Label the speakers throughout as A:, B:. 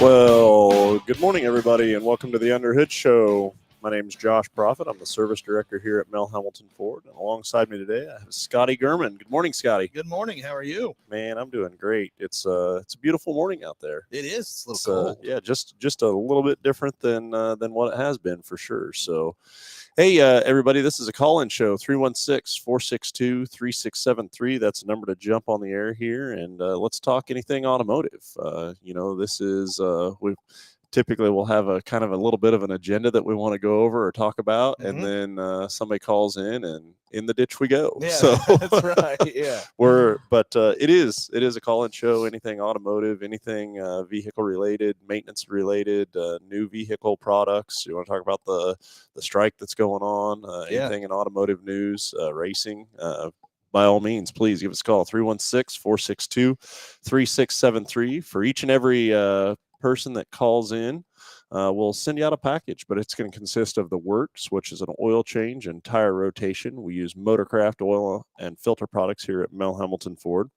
A: Well, good morning, everybody, and welcome to the Underhood Show. My name is Josh Profit. I'm the service director here at Hambelton Ford. And alongside me today, I have Scotty Gurman. Good morning, Scotty.
B: Good morning. How are you?
A: Man, I'm doing great. It's a beautiful morning out there.
B: It is. It's a little cold.
A: Yeah, just a little bit different than what it has been for sure. So, hey, everybody, this is a call-in show, 316-462-3673. That's the number to jump on the air here, and let's talk anything automotive. This is we typically we'll have a kind of a little bit of an agenda that we want to go over or talk about, and then somebody calls in, and in the ditch we go.
B: Yeah,
A: so
B: that's right. Yeah,
A: it is a call-in show. Anything automotive, anything vehicle related, maintenance related, new vehicle products. You want to talk about the strike that's going on? Anything in automotive news, racing. By all means, please give us a call, 316-462-3673. For each and every person that calls in, we'll send you out a package, but it's going to consist of the works, which is an oil change and tire rotation. We use Motorcraft oil and filter products here at Hambelton Ford.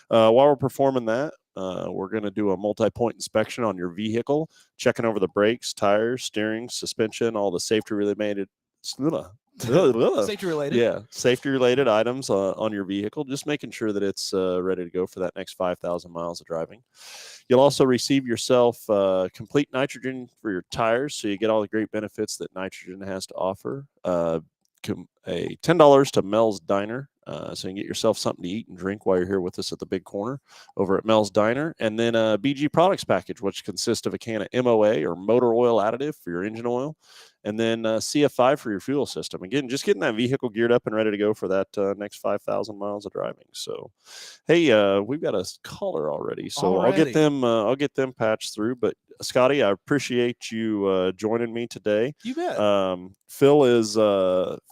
A: While we're performing that, we're going to do a multi-point inspection on your vehicle, checking over the brakes, tires, steering, suspension, all the safety-related safety-related items on your vehicle, just making sure that it's ready to go for that next 5,000 miles of driving. You'll also receive yourself complete nitrogen for your tires, so you get all the great benefits that nitrogen has to offer. A $10 to Mel's Diner, so you can get yourself something to eat and drink while you're here with us at the Big Corner over at Mel's Diner. And then a BG Products package, which consists of a can of MOA or motor oil additive for your engine oil, and then CF5 for your fuel system. Again, just getting that vehicle geared up and ready to go for that next 5,000 miles of driving. So, hey, we've got a caller already, so I'll get them patched through. But Scotty, I appreciate you joining me today.
B: You bet.
A: Phil is out.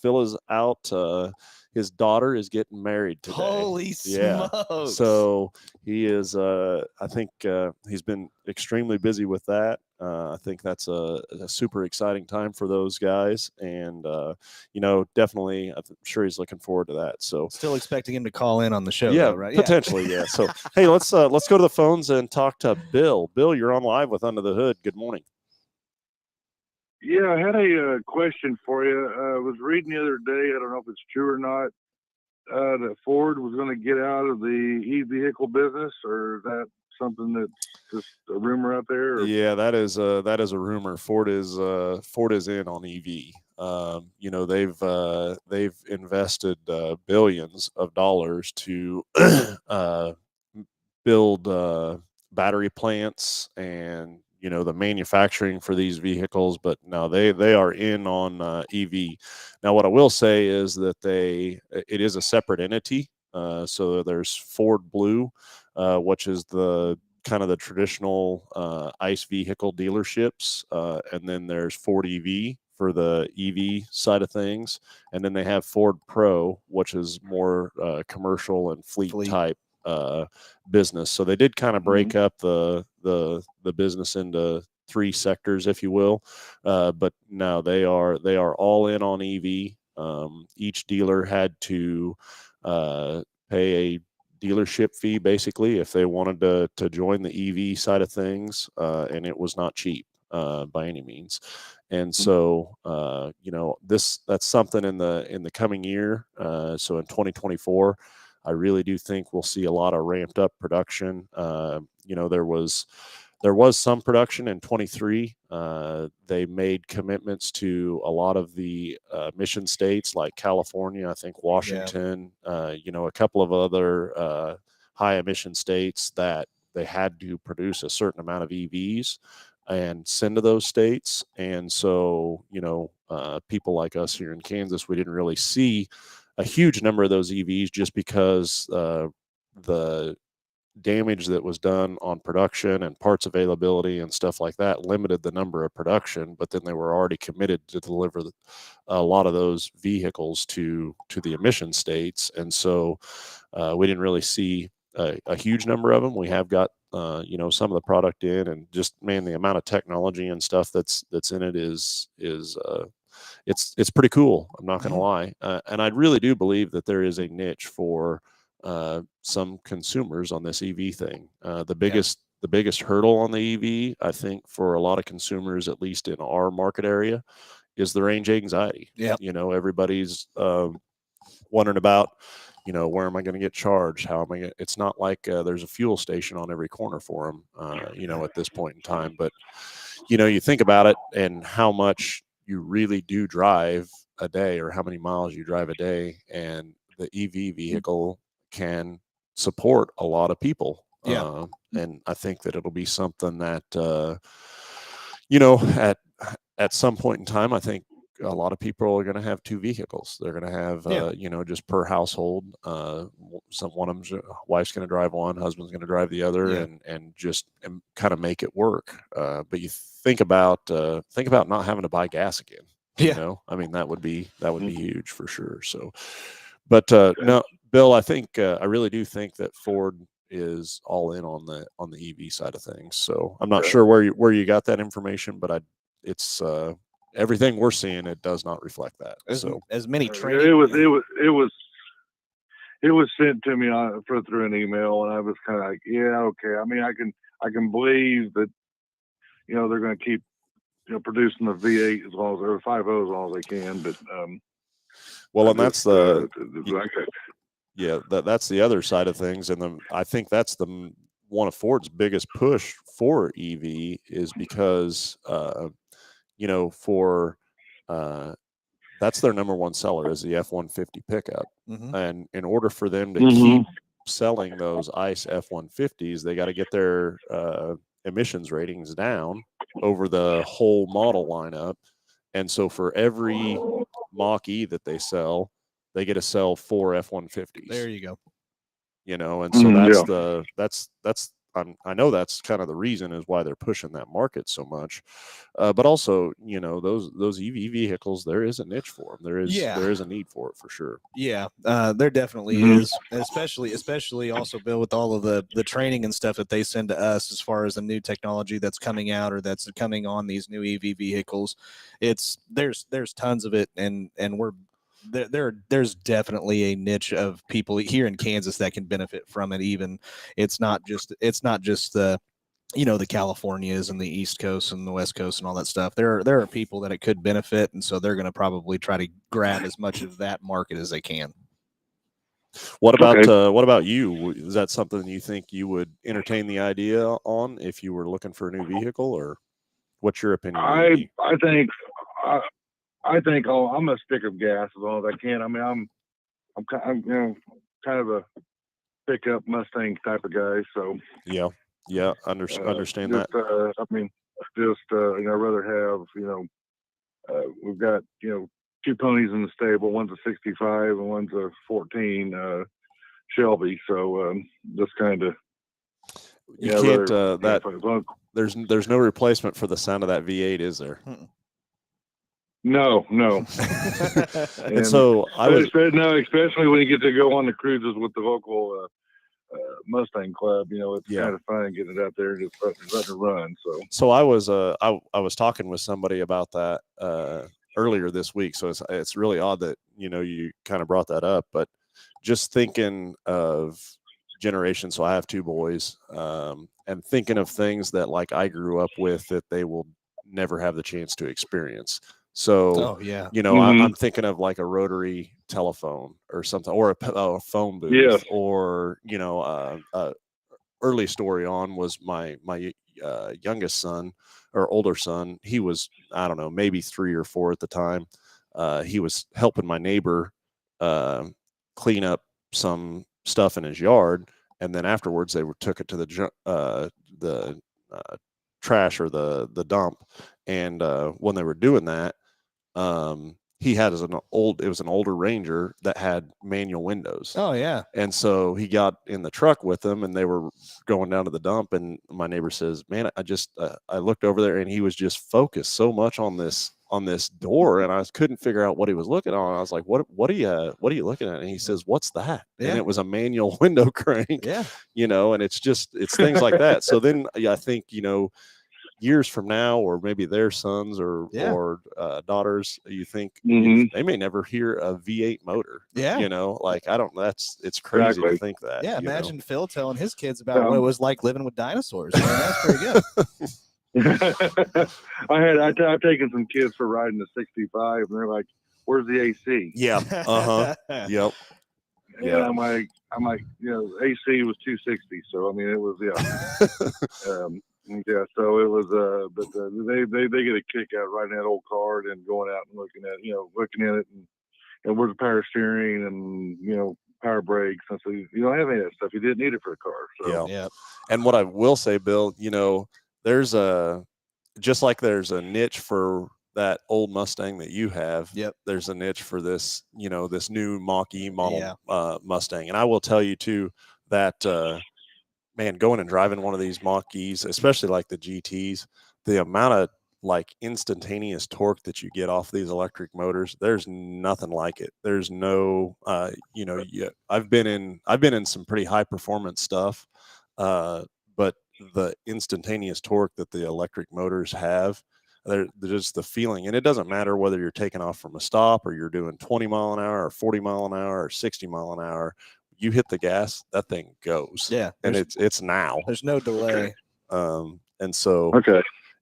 A: His daughter is getting married today.
B: Holy smokes.
A: So he is, I think he's been extremely busy with that. I think that's a super exciting time for those guys. And, definitely, I'm sure he's looking forward to that. So
B: still expecting him to call in on the show,
A: yeah,
B: though, right?
A: Potentially, yeah. So, hey, let's go to the phones and talk to Bill. Bill, you're on live with Under the Hood. Good morning.
C: Yeah, I had a question for you. I was reading the other day, I don't know if it's true or not, that Ford was going to get out of the e-vehicle business, or is that something that's just a rumor out there? Or?
A: Yeah, that is a rumor. Ford is in on EV. They've invested billions of dollars to build battery plants and the manufacturing for these vehicles, but no, they are in on EV. Now, what I will say is that it is a separate entity. So there's Ford Blue, which is the kind of the traditional ICE vehicle dealerships, and then there's Ford EV for the EV side of things, and then they have Ford Pro, which is more commercial and fleet type business. So they did kind of break up the business into three sectors, if you will. But now they are all in on EV. Each dealer had to pay a dealership fee basically if they wanted to join the EV side of things, and it was not cheap by any means. And so that's something in the coming year. So in 2024. I really do think we'll see a lot of ramped up production. There was some production in 23. They made commitments to a lot of the mission states like California, I think Washington, a couple of other high emission states that they had to produce a certain amount of EVs and send to those states. And so, people like us here in Kansas, we didn't really see a huge number of those EVs just because the damage that was done on production and parts availability and stuff like that limited the number of production, but then they were already committed to deliver a lot of those vehicles to the emission states. And so we didn't really see a huge number of them. We have got some of the product in, and just the amount of technology and stuff that's in it is it's pretty cool. I'm not going to lie. And I really do believe that there is a niche for some consumers on this EV thing. The the biggest hurdle on the EV, I think, for a lot of consumers, at least in our market area, is the range anxiety.
B: Yeah.
A: Everybody's wondering about, where am I going to get charged? How am I going to, it's not like there's a fuel station on every corner for them, at this point in time. But, you think about it and how much you really do drive a day or how many miles you drive a day, and the EV vehicle can support a lot of people.
B: Yeah.
A: And I think that it'll be something that, at some point in time, I think a lot of people are going to have two vehicles. They're going to have, just per household. One of them's wife's going to drive one, husband's going to drive the other, and just kind of make it work. But you think about not having to buy gas again. I mean, that would be huge for sure. So, but no, Bill, I think I really do think that Ford is all in on the EV side of things. So I'm not sure where you got that information, but it's everything we're seeing, it does not reflect that.
B: As many training.
C: It was sent to me through an email, and I was kind of like, yeah, okay. I mean, I can believe that, they're going to keep, producing the V8 as long as, or 5.0 as long as they can. But
A: well, and that's that's the other side of things, and I think that's one of Ford's biggest push for EV is because that's their number one seller is the F-150 pickup.
B: Mm-hmm.
A: And in order for them to keep selling those ICE F-150s, they got to get their emissions ratings down over the whole model lineup. And so for every Mach-E that they sell, they get to sell 4 F-150s.
B: There you go.
A: And so that's I know that's kind of the reason is why they're pushing that market so much, but also those EV vehicles, there is a niche for them. There is a need for it for sure.
B: Yeah, there definitely is, especially also, Bill, with all of the training and stuff that they send to us as far as the new technology that's coming out or that's coming on these new EV vehicles. There's tons of it, and we're there's definitely a niche of people here in Kansas that can benefit from it. Even it's not just the the Californias and the East Coast and the West Coast and all that stuff. There are people that it could benefit, and so they're going to probably try to grab as much of that market as they can.
A: What about you? Is that something you think you would entertain the idea on if you were looking for a new vehicle, or what's your opinion?
C: I think I'm a stick of gas as long as I can. I mean, I'm kind of a pickup Mustang type of guy. So
A: understand that.
C: I mean, I'd rather have we've got 2 ponies in the stable. One's a 65 and one's a 14 Shelby. So just kind of
A: you can't there's no replacement for the sound of that V8, is there?
C: No.
A: And so
C: especially when you get to go on the cruises with the local Mustang club, it's kind of fun getting it out there and just letting it run.
A: So I was talking with somebody about that earlier this week. So it's really odd that you kind of brought that up, but just thinking of generation. So I have 2 boys, and thinking of things that like I grew up with that they will never have the chance to experience. So, I'm thinking of like a rotary telephone or something, or a phone booth, or, early story on was my youngest son or older son. He was, I don't know, maybe 3 or 4 at the time. He was helping my neighbor clean up some stuff in his yard. And then afterwards they took it to the trash or the dump. And when they were doing that, he had it was an older Ranger that had manual windows.
B: Oh yeah.
A: And so he got in the truck with them and they were going down to the dump, and my neighbor says, man, I looked over there and he was just focused so much on this door, and I couldn't figure out what he was looking on. I was like, what are you looking at? And he says, what's that? Yeah. And it was a manual window crank.
B: Yeah.
A: And it's things like that. So then I think, years from now, or maybe their sons or daughters, you think they may never hear a V8 motor.
B: Yeah,
A: you know, like I don't. It's crazy to think that.
B: Yeah,
A: you
B: imagine
A: know?
B: Phil telling his kids about what it was like living with dinosaurs. I mean, that's pretty good.
C: I've taken some kids for riding the 65, and they're like, "Where's the AC?"
A: Yeah. Yep.
C: And I'm like, you know, AC was 260, so I mean, it was yeah. So it was but they get a kick out riding that old car and going out and looking at it and where's the power steering and power brakes, and so you don't have any of that stuff. You didn't need it for a car. So
A: yeah. And what I will say, Bill, there's just like there's a niche for that old Mustang that you have.
B: Yep.
A: There's a niche for this, this new Mach-E model Mustang. And I will tell you too that man, going and driving one of these Mach-Es, especially like the GTs, the amount of like instantaneous torque that you get off these electric motors, there's nothing like it. There's no I've been in some pretty high performance stuff, but the instantaneous torque that the electric motors have, they're just the feeling. And it doesn't matter whether you're taking off from a stop or you're doing 20 mile an hour or 40 mile an hour or 60 mile an hour. You hit the gas, that thing goes.
B: Yeah.
A: And it's now.
B: There's no delay.
A: And so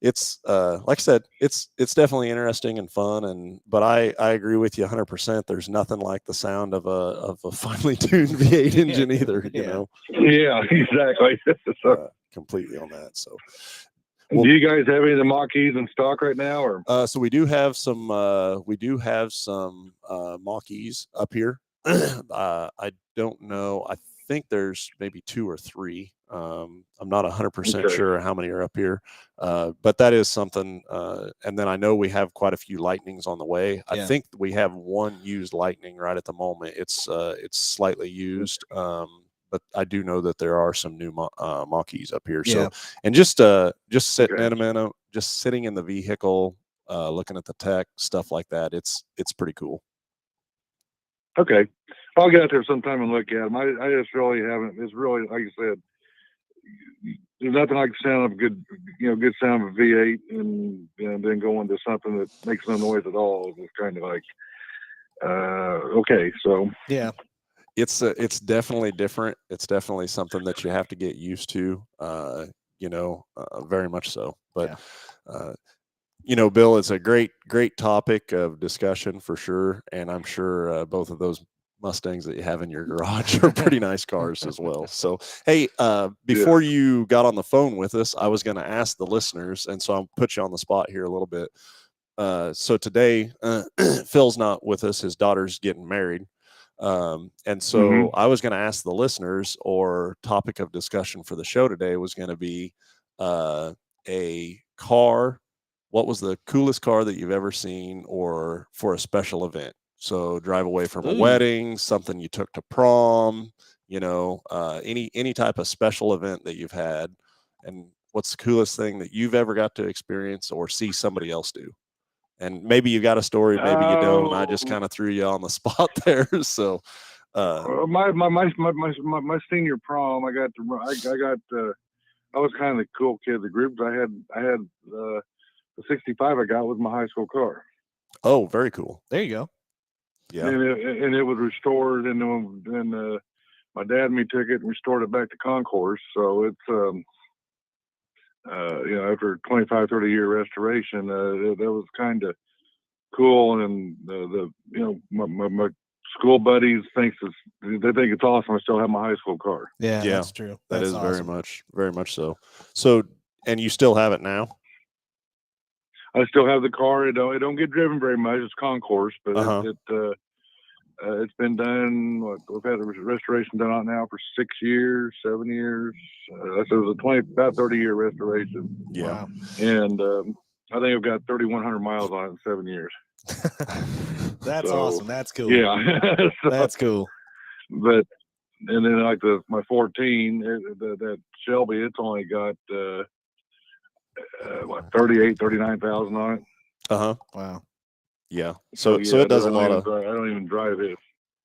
A: it's like I said, it's definitely interesting and fun. But I agree with you 100%. There's nothing like the sound of a finely tuned V8 engine either, you know.
C: Yeah, exactly.
A: Completely on that. So
C: do you guys have any of the Mach-Es in stock right now, or
A: so we do have some Mach-Es up here. I don't know. I think there's maybe 2 or 3. I'm not 100% sure how many are up here, but that is something. And then I know we have quite a few Lightnings on the way. I think we have one used Lightning right at the moment. It's slightly used, but I do know that there are some new Mach-Es up here. So, and just sitting in a minute, just sitting in the vehicle, looking at the tech stuff like that. It's pretty cool.
C: Okay, I'll get out there sometime and look at them. I just really haven't. It's really, like you said, there's nothing like the sound of good sound of a V8, and then going to something that makes no noise at all. It's kind of like, okay, so
A: yeah, it's definitely different. It's definitely something that you have to get used to. Very much so. But Bill, it's a great topic of discussion for sure. And I'm sure both of those Mustangs that you have in your garage are pretty nice cars as well. So, hey, before you got on the phone with us, I was going to ask the listeners, and so I'll put you on the spot here a little bit. So today, Phil's not with us. His daughter's getting married. And so I was going to ask the listeners, or topic of discussion for the show today was going to be a car. What was the coolest car that you've ever seen, or for a special event? So drive away from a wedding, something you took to prom, any type of special event that you've had. And what's the coolest thing that you've ever got to experience or see somebody else do? And maybe you got a story, maybe you don't. I just kind of threw you on the spot there. So
C: my senior prom, I was kind of the cool kid of the group. I had the 65 I got was my high school car.
A: Oh, very cool.
B: There you go.
A: Yeah.
C: And it was restored, and then my dad and me took it and restored it back to concourse. So it's after 25, 30 year restoration, that was kind of cool. And my school buddies they think it's awesome. I still have my high school car.
B: Yeah, that's true.
A: That's
B: awesome.
A: very much so. So, and you still have it now?
C: I still have the car. It don't get driven very much. It's concourse, but it's been done. We've had a restoration done on now for 6 years, 7 years. So it was about 30 year restoration.
A: Yeah,
C: and I think I've got 3,100 miles on it in 7 years.
B: That's awesome. That's cool.
C: Yeah,
B: that's cool.
C: But and then like my 14, that Shelby, it's only got 39,000 on it.
A: Uh-huh.
B: Wow.
A: Yeah. So it does a lot of.
C: I don't even drive it.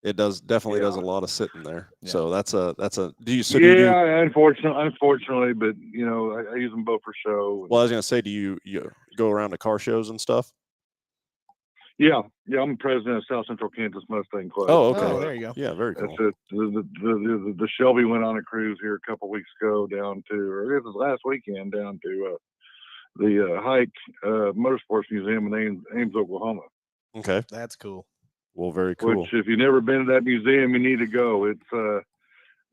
A: It definitely does a
C: Yeah.
A: lot of sitting there.
B: Yeah.
A: So that's a do you
C: Yeah, unfortunately, but you know, I use them both for show.
A: well, I was gonna say, do you go around to car shows and stuff?
C: Yeah, I'm president of South Central Kansas Mustang Club.
A: Oh, okay.
B: Oh, there you go.
A: Yeah, very
C: That's
A: cool.
C: it. The Shelby went on a cruise here a couple weeks ago down to, or it was last weekend, down to the Hike Motorsports Museum in Ames, Oklahoma.
A: Okay.
B: That's cool.
A: Well, very cool.
C: Which, if you've never been to that museum, you need to go. It's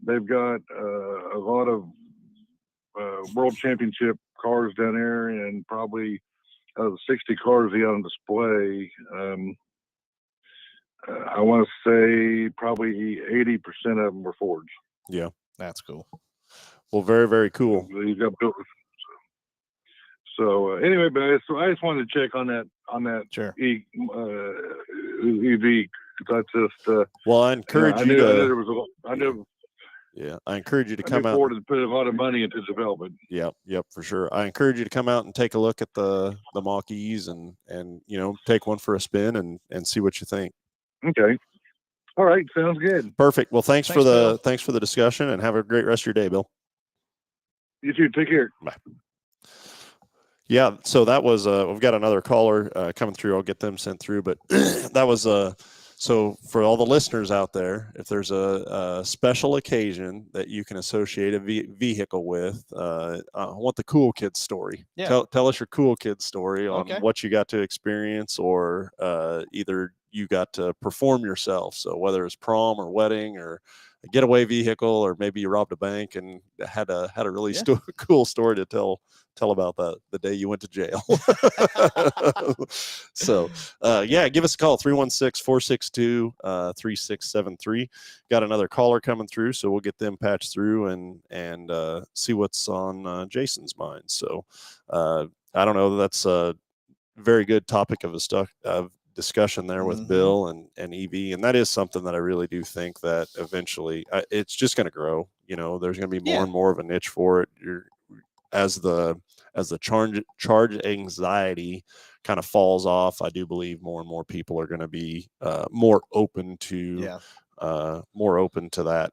C: they've got a lot of world championship cars down there, and probably out of the 60 cars he had on display, I want to say probably 80% of them were Fords.
A: Yeah.
B: That's cool.
A: Well, very, very cool.
C: He's got built. So anyway, but so I just wanted to check on that
B: Sure.
C: EV. That's just
A: Well, I encourage you
C: I knew
A: to.
C: there was I knew
A: Yeah, I encourage you to
C: I
A: come
C: knew
A: out.
C: Ford had put a lot of money into development.
A: Yep, for sure. I encourage you to come out and take a look at the Mach-E's and take one for a spin and see what you think.
C: Okay. All right, sounds good.
A: Perfect. Well, thanks for
B: Bill.
A: the discussion, and have a great rest of your day, Bill.
C: You too. Take care.
A: Bye. Yeah, so that was we've got another caller coming through. I'll get them sent through, but that was so for all the listeners out there, if there's a special occasion that you can associate a vehicle with, I want the cool kid story.
B: Yeah.
A: Tell us your cool kid story on
B: Okay.
A: what you got to experience, or either you got to perform yourself. So whether it's prom or wedding or a getaway vehicle, or maybe you robbed a bank and had a really cool story to tell about the day you went to jail. So give us a call, 316-462-3673. Got another caller coming through, so we'll get them patched through and see what's on Jason's mind. So I don't know, that's a very good topic of discussion there with Bill and EV, and that is something that I really do think that eventually it's just going to grow. There's going to be more and more of a niche for it. As the charge anxiety kind of falls off, I do believe more and more people are going to be more open to that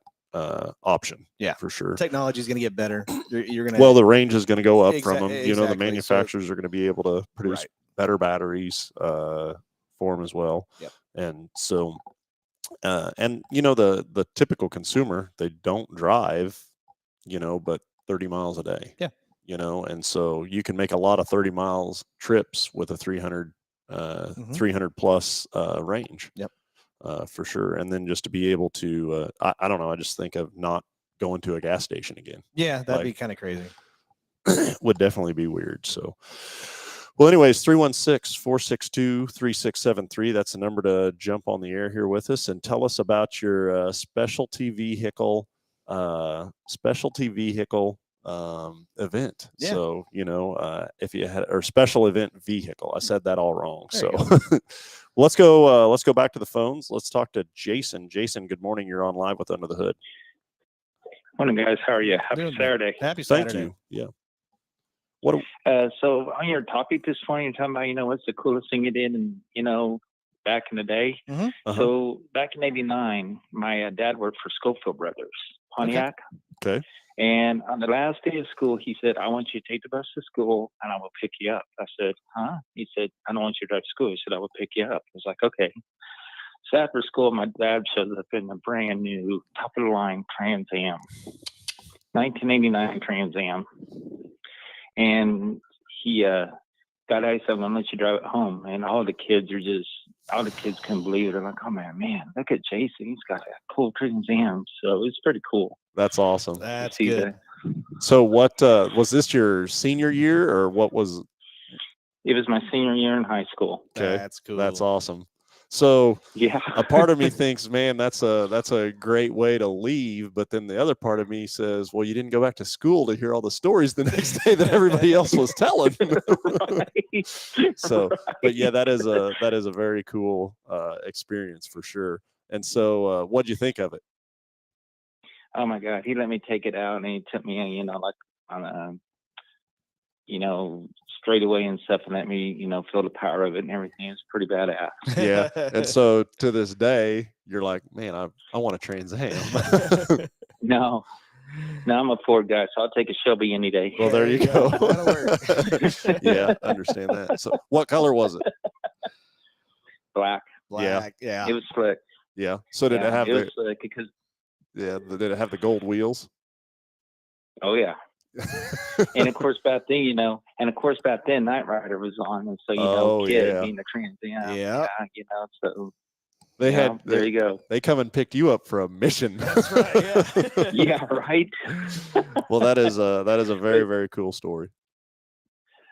A: option.
B: Yeah,
A: for sure.
B: Technology is going to get better. You're going to
A: the range is going to go up from them.
B: Exactly.
A: The manufacturers are going to be able to produce better batteries for them as well.
B: Yep.
A: And so the typical consumer, they don't drive but 30 miles a day.
B: Yeah.
A: And so you can make a lot of 30 miles trips with a 300 plus range.
B: Yep.
A: For sure. And then just to be able to I don't know, I just think of not going to a gas station again.
B: Yeah, that'd be kind of crazy.
A: Would definitely be weird. So well, anyways, 316-462-3673. That's the number to jump on the air here with us and tell us about your specialty vehicle event.
B: Yeah.
A: So, if you had, or special event vehicle, I said that all wrong.
B: There
A: So let's go back to the phones. Let's talk to Jason. Jason, good morning. You're on live with Under the Hood.
D: Morning, guys. How are you? Happy Saturday.
B: Happy Saturday.
A: Thank you. Yeah.
D: So on your topic this morning, you're talking about, what's the coolest thing you did and, back in the day.
B: Mm-hmm.
D: So back in '89, my dad worked for Schofield Brothers, Pontiac.
A: Okay.
D: And on the last day of school, he said, I want you to take the bus to school and I will pick you up. I said, huh? He said, I don't want you to drive to school. He said, I will pick you up. I was like, okay. So after school, my dad shows up in a brand new top of the line Trans Am, 1989 Trans Am. And he got out, he said, I'm gonna let you drive it home. And all the kids couldn't believe it. They're like, oh man, look at Jason. He's got a cool Trans Am. So it's pretty cool.
A: That's awesome.
B: That's good.
D: That.
A: So what was this your senior year, or what was?
D: It was my senior year in high school.
A: Okay.
B: That's cool.
A: That's awesome. So
D: yeah,
A: a part of me thinks, man, that's a great way to leave. But then the other part of me says, well, you didn't go back to school to hear all the stories the next day that everybody else was telling.
D: Right.
A: So, but yeah, that is a very cool experience for sure. And so, what'd you think of it?
D: Oh my God, he let me take it out and he took me, like on straight away and stuff, and let me, feel the power of it and everything. It's pretty badass.
A: Yeah. And so to this day, you're like, man, I want a Trans Am.
D: No, I'm a Ford guy, so I'll take a Shelby any day.
A: Well, there you go.
B: That'll work.
A: Yeah, I understand that. So what color was it?
D: Black.
B: Black. Yeah.
D: It was slick.
A: Yeah. So did it have
D: was slick because,
A: did it have the gold wheels?
D: oh yeah. And of course back then, Knight Rider was on, and so kid being the Trans Am,
B: Yeah.
D: So
A: They had
D: there you go.
A: They come and picked you up for a mission.
B: That's right. Yeah.
D: Yeah, right.
A: Well, that is a very, very cool story.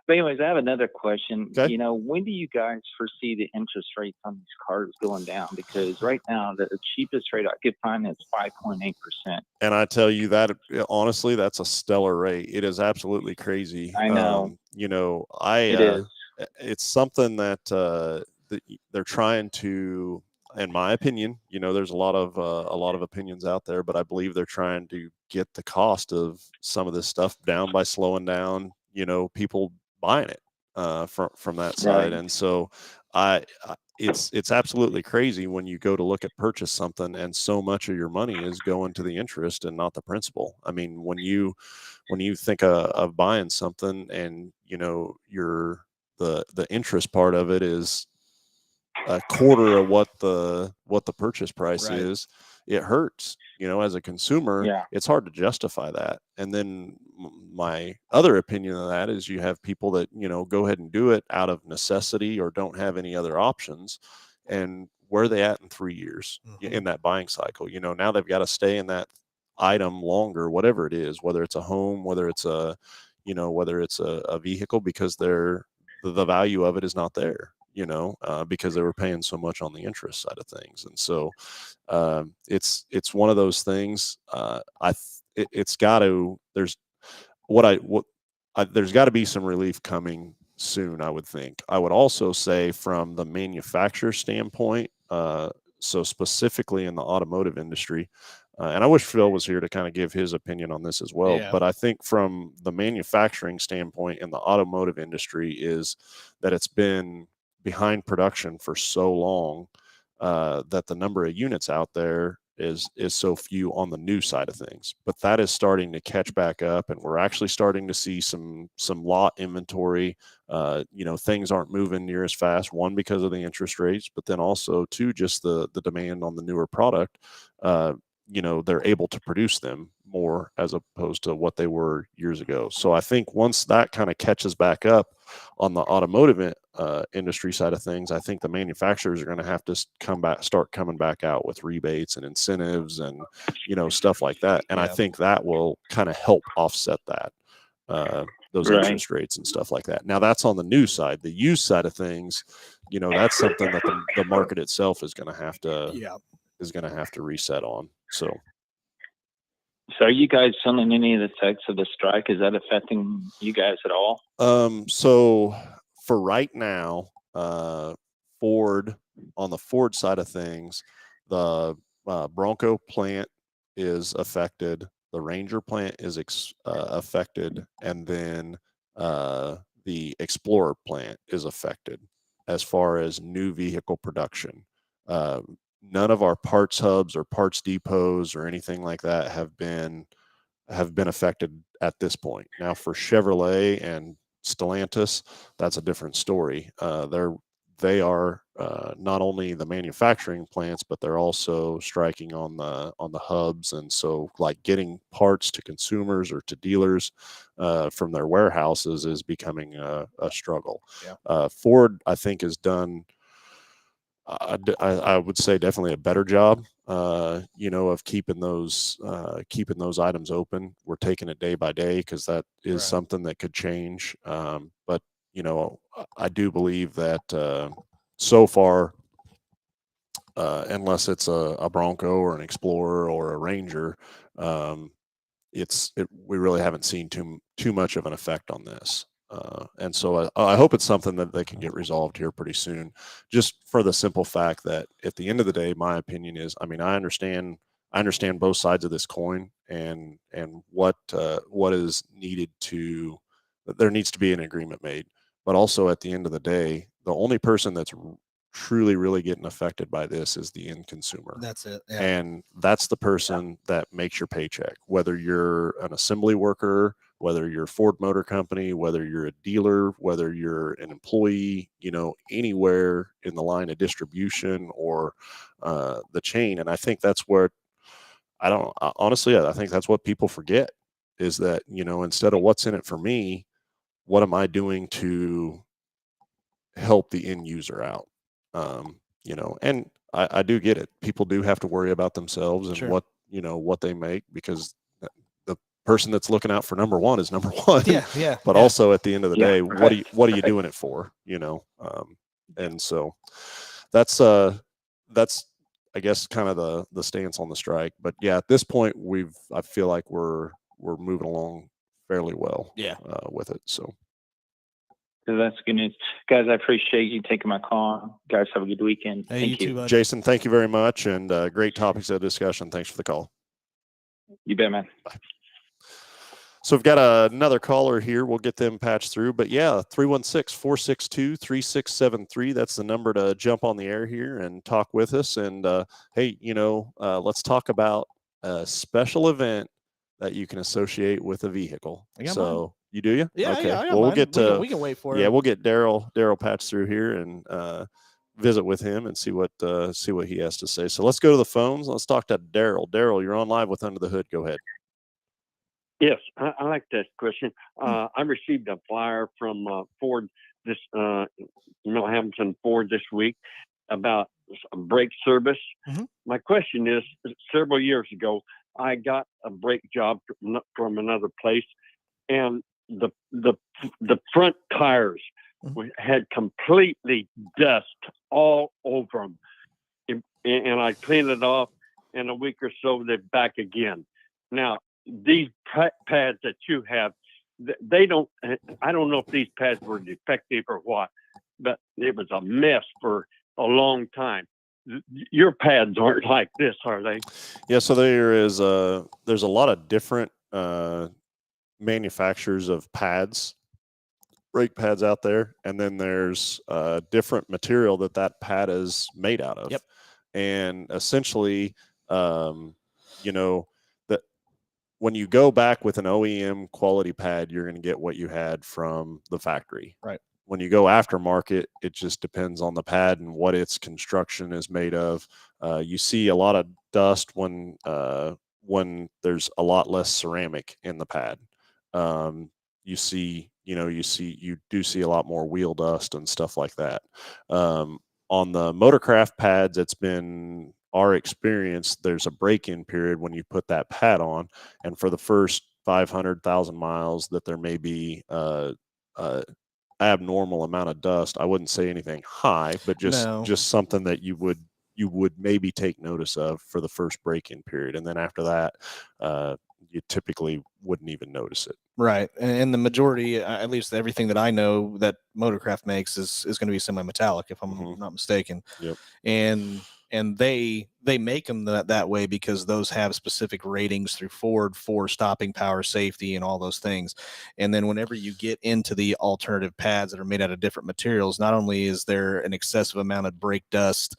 D: But anyways, I have another question.
A: Okay.
D: When do you guys foresee the interest rates on these cars going down? Because right now, the cheapest rate I could find is 5.8%.
A: And I tell you that, honestly, that's a stellar rate. It is absolutely crazy.
D: I know.
A: It
D: is.
A: It's something that they're trying to, in my opinion, there's a lot of opinions out there, but I believe they're trying to get the cost of some of this stuff down by slowing down, people buying it from that side.
D: Right.
A: And so it's absolutely crazy when you go to look at purchase something and so much of your money is going to the interest and not the principal. I mean, when you think of buying something and the interest part of it is a quarter of what the purchase price
B: Right.
A: is, it hurts. As a consumer,
D: Yeah.
A: it's hard to justify that. And then my other opinion of that is you have people that go ahead and do it out of necessity or don't have any other options. And where are they at in 3 years in that buying cycle? Now they've got to stay in that item longer, whatever it is, whether it's a home, whether it's a vehicle, because the value of it is not there. Because they were paying so much on the interest side of things. And so it's one of those things. It's got to, there's got to be some relief coming soon, I would think. I would also say from the manufacturer standpoint, so specifically in the automotive industry, and I wish Phil was here to kind of give his opinion on this as well.
B: Yeah.
A: But I think from the manufacturing standpoint in the automotive industry is that it's been behind production for so long that the number of units out there is so few on the new side of things. But that is starting to catch back up, and we're actually starting to see some lot inventory. Things aren't moving near as fast, one, because of the interest rates, but then also two, just the demand on the newer product. They're able to produce them more as opposed to what they were years ago. So I think once that kind of catches back up on the automotive industry side of things, I think the manufacturers are going to have to start coming back out with rebates and incentives and, stuff like that. And I think that will kind of help offset that, those
D: Right.
A: interest rates and stuff like that. Now that's on the new side. The used side of things, that's something that the market itself is going to have to reset on. So
D: are you guys feeling any of the effects of the strike? Is that affecting you guys at all?
A: So for right now, Ford, on the Ford side of things, the Bronco plant is affected. The Ranger plant is affected. And then the Explorer plant is affected as far as new vehicle production. None of our parts hubs or parts depots or anything like that have been affected at this point. Now for Chevrolet and Stellantis, that's a different story. They are not only the manufacturing plants, but they're also striking on the hubs, and so like getting parts to consumers or to dealers from their warehouses is becoming a struggle.
B: Yeah.
A: Ford, I think, has done, I would say, definitely a better job, of keeping those items open. We're taking it day by day because that is
B: Right.
A: something that could change. But I do believe that so far, unless it's a Bronco or an Explorer or a Ranger, we really haven't seen too much of an effect on this. And so I hope it's something that they can get resolved here pretty soon, just for the simple fact that at the end of the day, my opinion is, I mean, I understand both sides of this coin and what is needed to there needs to be an agreement made. But also at the end of the day, the only person that's truly really getting affected by this is the end consumer.
B: That's it. Yeah.
A: And that's the person that makes your paycheck, whether you're an assembly worker, whether you're Ford Motor Company, whether you're a dealer, whether you're an employee, anywhere in the line of distribution or the chain. And I think that's where honestly, I think that's what people forget is that, instead of what's in it for me, what am I doing to help the end user out? And I do get it. People do have to worry about themselves and
B: Sure.
A: what they make, because the person that's looking out for number one is number one.
B: Yeah.
A: But
B: yeah.
A: also at the end of the
D: Yeah,
A: day,
D: right.
A: what are you doing it for? And so that's I guess kind of the stance on the strike. But yeah, at this point I feel like we're moving along fairly well with it. So
D: That's good news. Guys, I appreciate you taking my call. Guys, have a good weekend.
B: Hey,
D: Thank
B: you
D: you.
B: too, bud.
A: Jason, thank you very much, and great topics of discussion. Thanks for the call.
D: You bet, man.
A: Bye. So we've got another caller here. We'll get them patched through. But yeah, 316-462-3673. That's the number to jump on the air here and talk with us. And hey, let's talk about a special event that you can associate with a vehicle. So you do you?
B: Yeah,
A: okay.
B: yeah. I got
A: Well,
B: mine.
A: we'll get
B: we can wait for it.
A: Yeah, we'll get Daryl patched through here and visit with him and see what he has to say. So let's go to the phones. Let's talk to Daryl. Daryl, you're on live with Under the Hood. Go ahead.
E: Yes, I like that question. I received a flyer from Ford, Hambelton Ford this week about brake service.
B: Mhm.
E: My question is, several years ago, I got a brake job from another place, and the front tires had completely dust all over them, and I cleaned it off. In a week or so, they're back again. Now, these pads that you have, they don't, I don't know if these pads were defective or what, but it was a mess for a long time. Your pads aren't like this, are they?
A: Yeah, so there's a lot of different manufacturers of pads, brake pads out there, and then there's different material that pad is made out of.
B: Yep.
A: And essentially, that when you go back with an OEM quality pad, you're going to get what you had from the factory.
B: Right.
A: When you go aftermarket, it just depends on the pad and what its construction is made of. You see a lot of dust when there's a lot less ceramic in the pad. You do see a lot more wheel dust and stuff like that. On the motorcraft pads, it's been our experience, there's a break-in period when you put that pad on, and for the first 500,000 miles that there may be abnormal amount of dust. I wouldn't say anything high, but just something that you would maybe take notice of for the first break-in period, and then after that you typically wouldn't even notice it.
B: Right. And the majority, at least everything that I know that Motorcraft makes is going to be semi-metallic, if I'm not mistaken.
A: Yep.
B: And they make them that way because those have specific ratings through Ford for stopping power, safety, and all those things. And then whenever you get into the alternative pads that are made out of different materials, not only is there an excessive amount of brake dust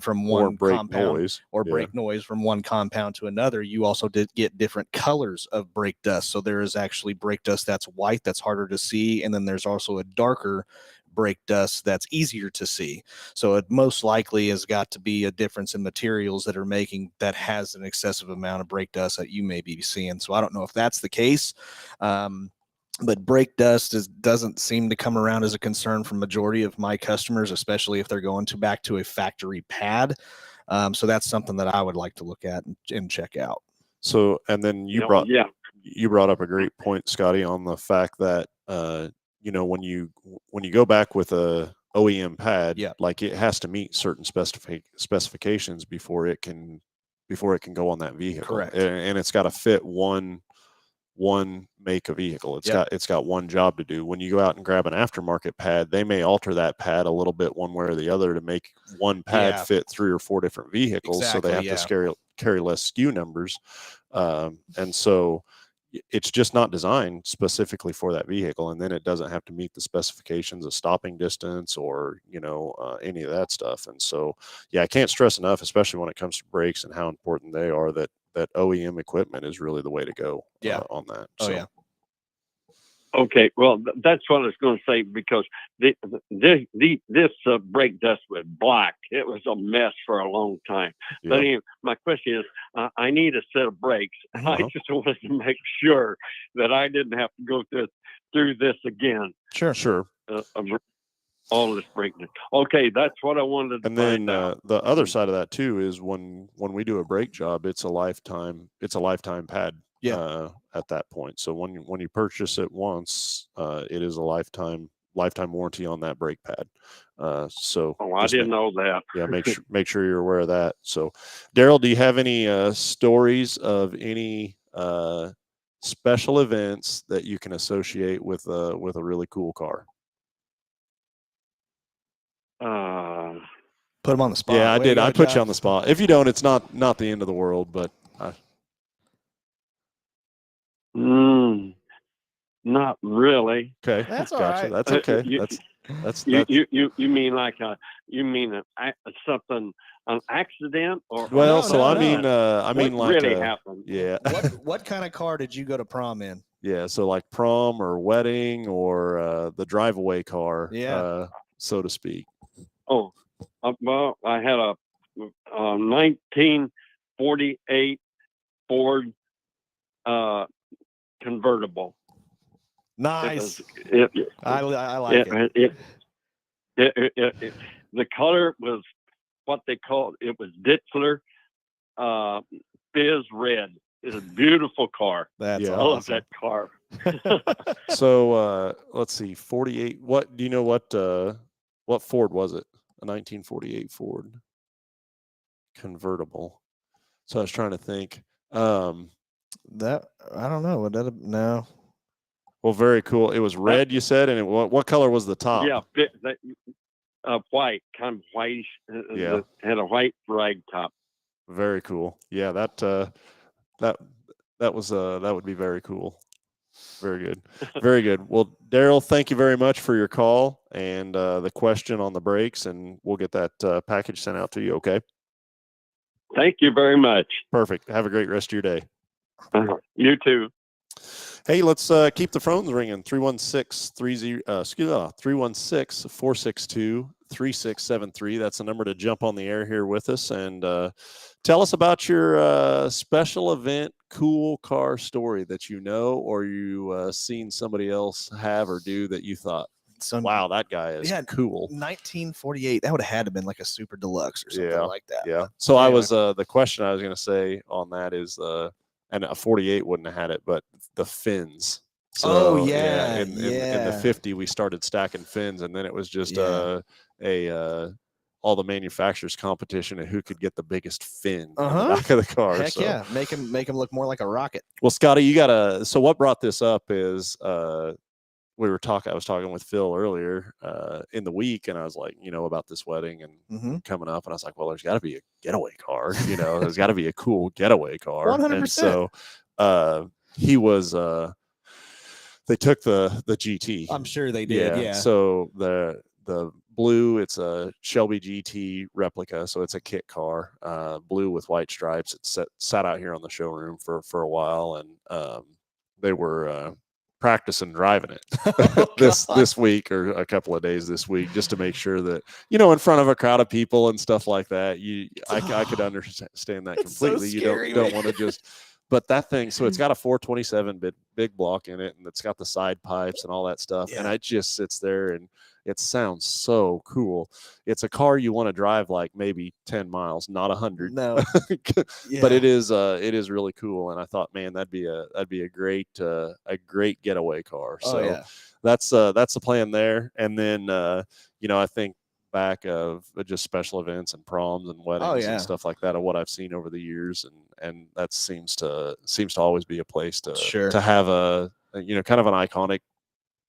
B: from one compound or brake noise from one compound to another, you also did get different colors of brake dust. So there is actually brake dust that's white, that's harder to see, and then there's also a darker brake dust that's easier to see. So it most likely has got to be a difference in materials that are making that has an excessive amount of brake dust that you may be seeing. So I don't know if that's the case. But brake dust doesn't seem to come around as a concern for majority of my customers, especially if they're going back to a factory pad. So that's something that I would like to look at and check out.
A: So, and then you brought up a great point, Scotty, on the fact that when you go back with a OEM pad, like it has to meet certain specifications before it can go on that vehicle.
B: Correct.
A: And it's got to fit one make of vehicle. It's got one job to do. When you go out and grab an aftermarket pad, they may alter that pad a little bit one way or the other to make one pad fit 3 or 4 different vehicles.
B: Exactly,
A: so they have to carry less SKU numbers. And so, it's just not designed specifically for that vehicle, and then it doesn't have to meet the specifications of stopping distance or any of that stuff. And so yeah, I can't stress enough, especially when it comes to brakes and how important they are, that OEM equipment is really the way to go on that.
B: Oh
A: so.
B: yeah.
E: Okay, well, that's what I was going to say, because this brake dust was black. It was a mess for a long time.
A: Yeah.
E: But anyway, my question is, I need a set of brakes. I just wanted to make sure that I didn't have to go through this again.
A: Sure.
E: All this braking. Okay, that's what I wanted to
A: And then
E: find out.
A: the other side of that too is when we do a brake job, it's a lifetime pad. At that point. So when you purchase it once, it is a lifetime warranty on that brake pad. So
E: I didn't know that.
A: Yeah, make sure you're aware of that. So Daryl, do you have any stories of any special events that you can associate with a really cool car?
B: Put him on the spot.
A: Yeah, I did. I put you on the spot. If you don't, it's not the end of the world, but
E: not really.
A: Okay,
B: that's all
A: gotcha.
B: right.
A: That's okay. That's
E: you mean like something, an accident, or
A: well?
B: No,
A: I
B: no.
A: mean
E: what
A: like
E: really happened?
A: Yeah.
B: What kind of car did you go to prom in?
A: Yeah, so like prom or wedding or the drive-away car, so to speak.
E: Oh, well, I had a 1948 Ford convertible.
B: Nice. I like it.
E: The color was what they called, it was Ditzler Fizz Red. It's a beautiful car.
B: That's
E: I love that car.
A: So let's see, 48. What do you know? What Ford was it? A 1948 Ford convertible. So I was trying to think.
B: That I don't know. No.
A: Well, very cool. It was red, you said, and what color was the top?
E: Yeah, white, kind of whitish.
A: Yeah,
E: had a white rag top.
A: Very cool. Yeah, that would be very cool. Very good. Very good. Well, Daryl, thank you very much for your call and the question on the brakes, and we'll get that package sent out to you. Okay.
E: Thank you very much.
A: Perfect. Have a great rest of your day.
E: You too.
A: Hey, let's keep the phones ringing. 316-462-3673. That's the number to jump on the air here with us and tell us about your special event, cool car story that you know or you seen somebody else have or do that you thought, wow, that guy is cool.
B: 1948. That would have had to been like a super deluxe or something like that.
A: Yeah. So I was the question I was going to say on that is and a 48 wouldn't have had it, but the fins. So, in the 50, we started stacking fins, and then it was just all the manufacturers' competition and who could get the biggest fin on the back of the car.
B: Heck yeah, make him look more like a rocket.
A: Well, Scotty, you gotta. So what brought this up is I was talking with Phil earlier in the week, and I was like, about this wedding and coming up, and I was like, well, there's got to be a getaway car, there's got to be a cool getaway car.
B: 100%.
A: And so he was. They took the GT.
B: I'm sure they did. Yeah.
A: So the blue, it's a Shelby GT replica, so it's a kit car, blue with white stripes. It sat out here on the showroom for a while, and they were practicing driving it this week or a couple of days this week, just to make sure that in front of a crowd of people and stuff like that. I could understand that completely.
B: So scary,
A: you don't want to just. But that thing, so it's got a 427 big block in it, and it's got the side pipes and all that stuff, and it just sits there, and it sounds so cool. It's a car you want to drive like maybe 10 miles, not 100.
B: No,
A: but it is really cool, and I thought, man, that'd be a great getaway car. So that's the plan there, and then I think back of just special events and proms and weddings and stuff like that of what I've seen over the years, and that seems to always be a place to have a kind of an iconic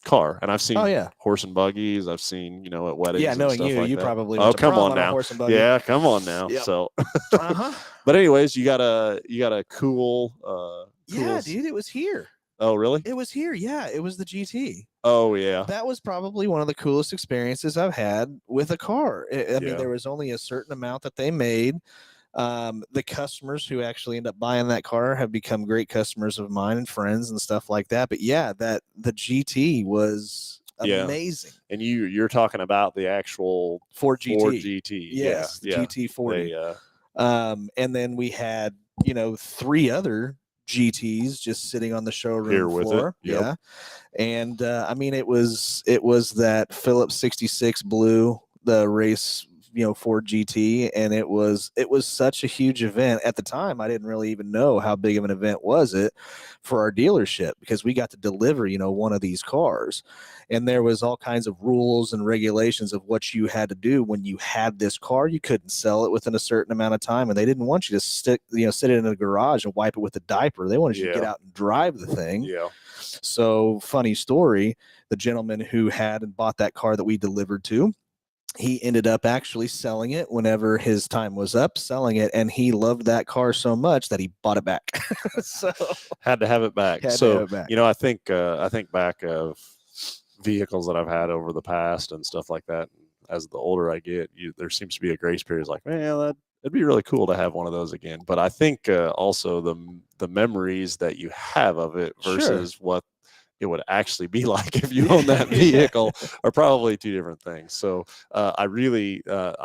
A: car. And I've seen horse and buggies. I've seen at weddings. And
B: knowing
A: stuff
B: you,
A: like
B: you
A: that.
B: probably
A: went to
B: come
A: prom
B: on now. Horse and buggy.
A: Yeah, come on now. Yep. So, but anyways, you got a cool.
B: Yeah, dude, it was here.
A: Oh, really?
B: It was here. Yeah, it was the GT.
A: Oh, yeah.
B: That was probably one of the coolest experiences I've had with a car. I mean,
A: Yeah.
B: there was only a certain amount that they made. The customers who actually end up buying that car have become great customers of mine and friends and stuff like that. But yeah, that the GT was
A: Yeah.
B: amazing.
A: And you're talking about the actual
B: Ford GT.
A: Ford GT.
B: Yes, the
A: yeah.
B: GT40.
A: They,
B: And then we had, 3 other GTs just sitting on the showroom
A: Here with it.
B: floor.
A: Yep.
B: Yeah. And I mean, it was that Phillips 66 blue, the race, Ford GT, and it was such a huge event at the time. I didn't really even know how big of an event was it for our dealership, because we got to deliver, one of these cars, and there was all kinds of rules and regulations of what you had to do when you had this car. You couldn't sell it within a certain amount of time, and they didn't want you to sit it in a garage and wipe it with a diaper. They wanted you to get out and drive the thing.
A: Yeah.
B: So, funny story, the gentleman who had and bought that car that we delivered to, he ended up actually selling it whenever his time was up, selling it, and he loved that car so much that he bought it back. So
A: Had to have it back.
B: Had to
A: So
B: have it back.
A: I think back of vehicles that I've had over the past and stuff like that. As the older I get, there seems to be a grace period. It's like, man, it'd be really cool to have one of those again. But I think also the memories that you have of it versus what it would actually be like if you own that vehicle are probably two different things. So I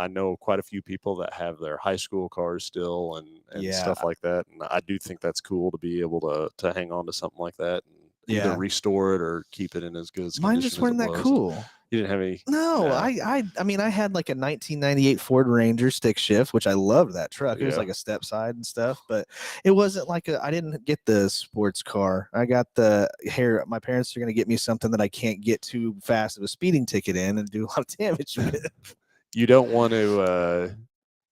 A: know quite a few people that have their high school cars still and stuff like that. And I do think that's cool to be able to hang on to something like that and either restore it or keep it in as good as
B: mine just weren't that cool.
A: You didn't have any?
B: No, I mean, I had like a 1998 Ford Ranger stick shift, which I loved that truck. It was like a step side and stuff, but it wasn't like I didn't get the sports car. I got my parents are going to get me something that I can't get too fast of a speeding ticket in and do a lot of damage with.
A: You don't want to,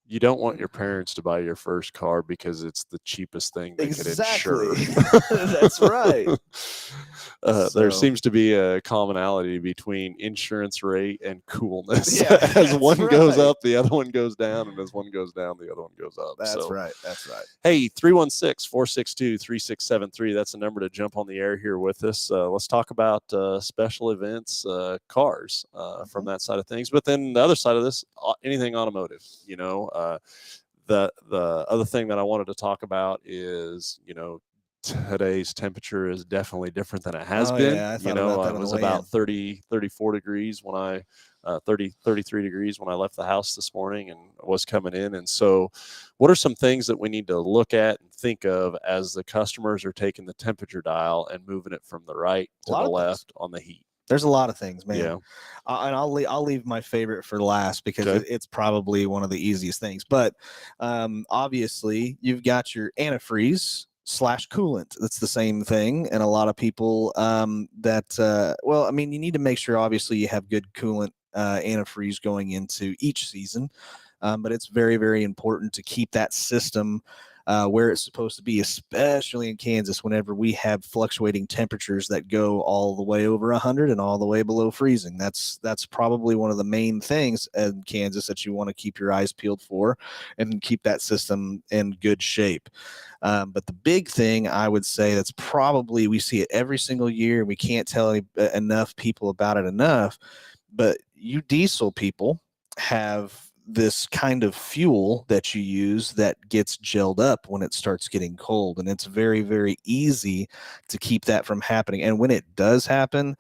A: you don't want your parents to buy your first car because it's the cheapest thing they could insure.
B: That's right.
A: There seems to be a commonality between insurance rate and coolness.
B: Yeah,
A: as one goes up, the other one goes down, and as one goes down, the other one goes up.
B: That's right.
A: Hey, 316-462-3673. That's the number to jump on the air here with us. Let's talk about special events, cars from that side of things. But then the other side of this, anything automotive, the other thing that I wanted to talk about is, today's temperature is definitely different than it has been.
B: Yeah,
A: it was about 34 degrees when I 33 degrees when I left the house this morning and was coming in. And so what are some things that we need to look at and think of as the customers are taking the temperature dial and moving it from the right to the left on the heat?
B: There's a lot of things, man.
A: Yeah.
B: And I'll leave my favorite for last because it's probably one of the easiest things. But obviously, you've got your antifreeze / coolant. That's the same thing. And a lot of people you need to make sure, obviously, you have good coolant antifreeze going into each season. But it's very, very important to keep that system where it's supposed to be, especially in Kansas, whenever we have fluctuating temperatures that go all the way over 100 and all the way below freezing. That's probably one of the main things in Kansas that you want to keep your eyes peeled for and keep that system in good shape. But the big thing I would say that's probably, we see it every single year, we can't tell enough people about it enough, but you diesel people have this kind of fuel that you use that gets gelled up when it starts getting cold, and it's very, very easy to keep that from happening. And when it does happen,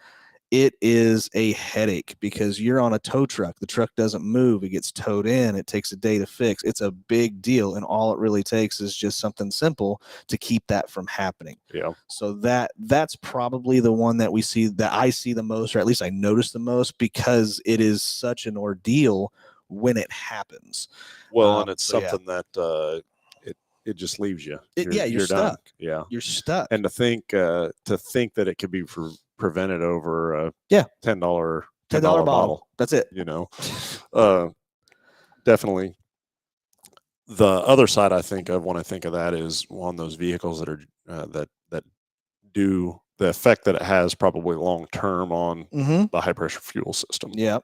B: it is a headache because you're on a tow truck. The truck doesn't move. It gets towed in. It takes a day to fix. It's a big deal. And all it really takes is just something simple to keep that from happening.
A: Yeah.
B: So that's probably the one that I see the most, or at least I notice the most, because it is such an ordeal when it happens.
A: Well, and it's something that it just leaves you.
B: You're stuck.
A: Done. Yeah.
B: You're stuck.
A: And to think that it could be prevented over a $10 bottle.
B: That's it.
A: Definitely. The other side I think of when I think of that is on those vehicles that are that do the effect that it has probably long term on the high pressure fuel system.
B: Yeah.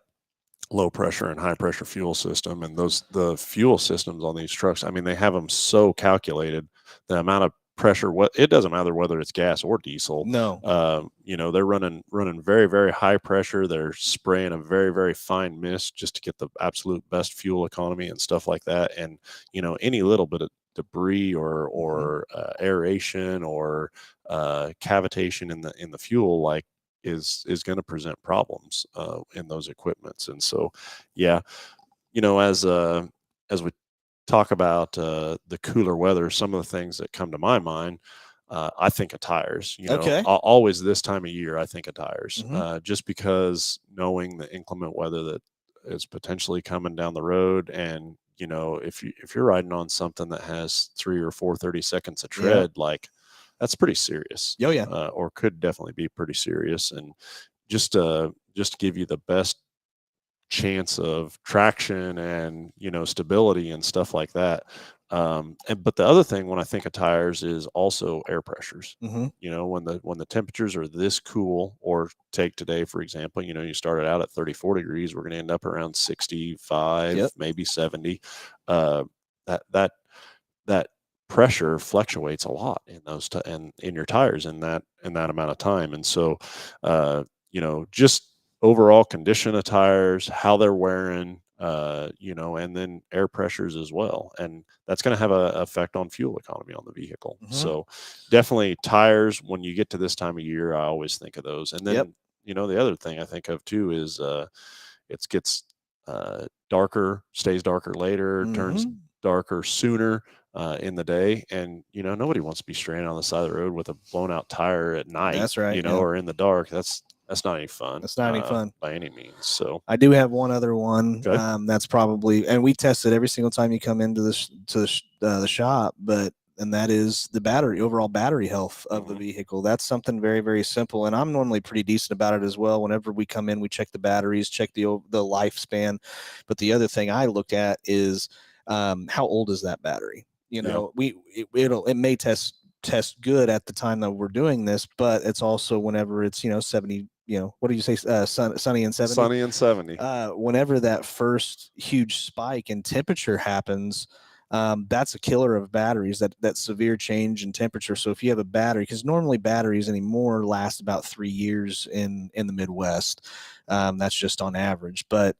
A: Low pressure and high pressure fuel system, and the fuel systems on these trucks, I mean, they have them so calculated, the amount of pressure, what it doesn't matter whether it's gas or diesel.
B: No.
A: You know, they're running very, very high pressure. They're spraying a very, very fine mist just to get the absolute best fuel economy and stuff like that. And, you know, any little bit of debris or aeration or cavitation in the fuel, like, is going to present problems in those equipments. And so, yeah, you know, as we talk about the cooler weather, some of the things that come to my mind, I think of tires. You know,
B: Okay.
A: always this time of year, I think of tires,
B: Mhm.
A: just because knowing the inclement weather that is potentially coming down the road, and you know, if you're riding on something that has 3 or 4 30 seconds of
B: Yeah.
A: tread, like that's pretty serious.
B: Oh, yeah.
A: Or could definitely be pretty serious, and just to give you the best chance of traction and, you know, stability and stuff like that. But the other thing when I think of tires is also air pressures.
B: Mhm.
A: You know, when the temperatures are this cool, or take today for example, you know, you started out at 34 degrees, we're going to end up around 65,
B: Yep.
A: maybe 70. Uh, that pressure fluctuates a lot in those and in your tires in that amount of time. And so, you know, just overall condition of tires, how they're wearing, you know, and then air pressures as well. And that's going to have a effect on fuel economy on the vehicle.
B: Mhm.
A: So definitely tires, when you get to this time of year, I always think of those. And then,
B: Yep.
A: you know, the other thing I think of too is it gets darker, stays darker later, turns
B: Mhm.
A: darker sooner in the day. And, you know, nobody wants to be stranded on the side of the road with a blown out tire at night,
B: That's right.
A: you know,
B: Yeah.
A: or in the dark. That's not any fun.
B: That's not any fun.
A: By any means. So,
B: I do have one other one.
A: okay.
B: That's probably, and we test it every single time you come into the shop, and that is the overall battery health of the
A: Mhm.
B: vehicle. That's something very, very simple. And I'm normally pretty decent about it as well. Whenever we come in, we check the batteries, check the lifespan. But the other thing I look at is how old is that battery? You
A: Yeah.
B: know, it may test good at the time that we're doing this, but it's also whenever it's, 70, what do you say, sunny and 70?
A: Sunny and 70.
B: Whenever that first huge spike in temperature happens, that's a killer of batteries, that severe change in temperature. So if you have a battery, because normally batteries anymore last about 3 years in the Midwest, that's just on average. But